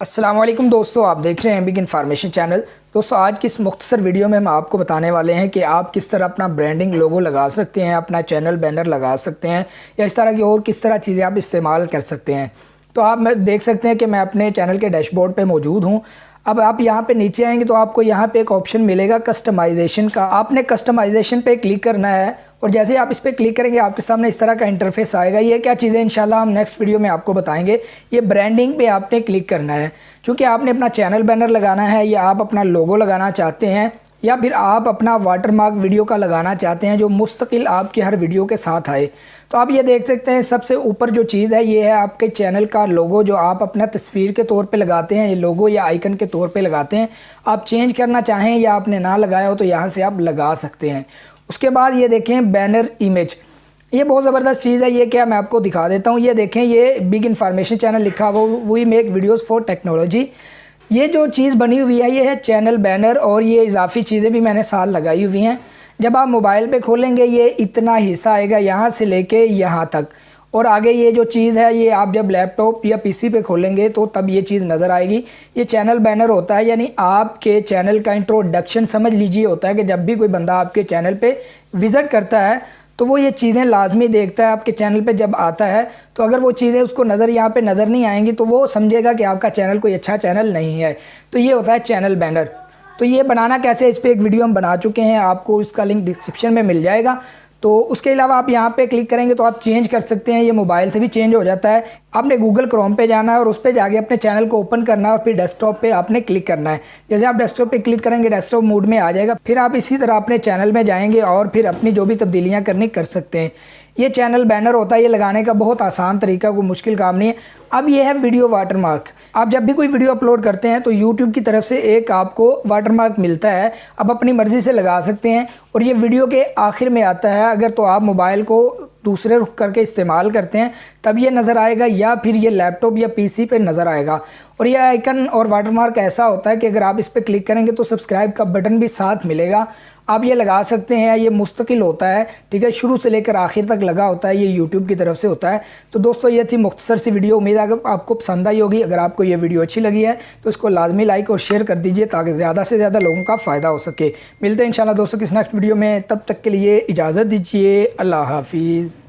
अस्सलाम वालेकुम दोस्तों, आप देख रहे हैं बिग इन्फॉर्मेशन चैनल। दोस्तों, आज की इस मुख्तसर वीडियो में हम आपको बताने वाले हैं कि आप किस तरह अपना ब्रांडिंग लोगो लगा सकते हैं, अपना चैनल बैनर लगा सकते हैं या इस तरह की और किस तरह चीज़ें आप इस्तेमाल कर सकते हैं। तो आप देख सकते हैं कि मैं अपने चैनल के डैशबोर्ड पे मौजूद हूँ। अब आप यहाँ पे नीचे आएंगे तो आपको यहाँ पे एक ऑप्शन मिलेगा कस्टमाइजेशन का। आपने कस्टमाइजेशन पे क्लिक करना है और जैसे ही आप इस पर क्लिक करेंगे आपके सामने इस तरह का इंटरफेस आएगा। ये क्या चीज़ें इंशाल्लाह हम नेक्स्ट वीडियो में आपको बताएंगे। ये ब्रांडिंग पे आपने क्लिक करना है, क्योंकि आपने अपना चैनल बैनर लगाना है या आप अपना लोगो लगाना चाहते हैं या फिर आप अपना वाटरमार्क वीडियो का लगाना चाहते हैं जो मुस्तकिल आपके हर वीडियो के साथ आए। तो आप ये देख सकते हैं सबसे ऊपर जो चीज़ है ये है आपके चैनल का लोगो, जो आप अपना तस्वीर के तौर पे लगाते हैं, ये लोगो या आइकन के तौर पे लगाते हैं। आप चेंज करना चाहें या आपने ना लगाया हो तो यहाँ से आप लगा सकते हैं। उसके बाद ये देखें बैनर इमेज, ये बहुत ज़बरदस्त चीज़ है। ये क्या मैं आपको दिखा देता हूँ। ये देखें, ये बिग इन्फॉर्मेशन चैनल लिखा हुआ, we make videos for technology. ये जो चीज़ बनी हुई है ये है चैनल बैनर और ये इजाफी चीज़ें भी मैंने साथ लगाई हुई हैं। जब आप मोबाइल पे खोलेंगे ये इतना हिस्सा आएगा यहाँ से लेके यहाँ तक, और आगे ये जो चीज़ है ये आप जब लैपटॉप या पीसी पे खोलेंगे तो तब ये चीज़ नज़र आएगी। ये चैनल बैनर होता है, यानी आपके चैनल का इंट्रोडक्शन समझ लीजिए होता है कि जब भी कोई बंदा आपके चैनल पे विज़िट करता है तो वो ये चीज़ें लाजमी देखता है। आपके चैनल पे जब आता है तो अगर वो चीज़ें उसको नज़र यहाँ पे नज़र नहीं आएंगी तो वो समझेगा कि आपका चैनल कोई अच्छा चैनल नहीं है। तो ये होता है चैनल बैनर। तो ये बनाना कैसे है, इस पर एक वीडियो हम बना चुके हैं, आपको इसका लिंक डिस्क्रिप्शन में मिल जाएगा। तो उसके अलावा आप यहाँ पे क्लिक करेंगे तो आप चेंज कर सकते हैं। ये मोबाइल से भी चेंज हो जाता है। आपने गूगल क्रोम पे जाना है और उस पर जाके अपने चैनल को ओपन करना है और फिर डेस्कटॉप पे आपने क्लिक करना है। जैसे आप डेस्कटॉप पे क्लिक करेंगे डेस्कटॉप मोड में आ जाएगा। फिर आप इसी तरह अपने चैनल में जाएंगे और फिर अपनी जो भी तब्दीलियाँ करनी कर सकते हैं। ये चैनल बैनर होता है, ये लगाने का बहुत आसान तरीका, कोई मुश्किल काम नहीं है। अब ये है वीडियो वाटरमार्क। आप जब भी कोई वीडियो अपलोड करते हैं तो यूट्यूब की तरफ से एक आपको वाटरमार्क मिलता है, आप अपनी मर्ज़ी से लगा सकते हैं और ये वीडियो के आखिर में आता है। अगर तो आप मोबाइल को दूसरे रुख करके इस्तेमाल करते हैं तब ये नज़र आएगा, या फिर ये लैपटॉप या पीसी पे नज़र आएगा। और ये आइकन और वाटरमार्क ऐसा होता है कि अगर आप इस पर क्लिक करेंगे तो सब्सक्राइब का बटन भी साथ मिलेगा, आप ये लगा सकते हैं। ये मुस्तकिल होता है, ठीक है, शुरू से लेकर आखिर तक लगा होता है, ये यूट्यूब की तरफ से होता है। तो दोस्तों, ये थी मुख्तसर सी वीडियो, उम्मीद है कि आपको पसंद आई होगी। अगर आपको ये वीडियो अच्छी लगी है तो इसको लाजमी लाइक और शेयर कर दीजिए ताकि ज़्यादा से ज़्यादा लोगों का फ़ायदा हो सके। मिलते हैं इंशाल्लाह दोस्तों किस नेक्स्ट वीडियो में, तब तक के लिए इजाज़त दीजिए। अल्लाह हाफिज़।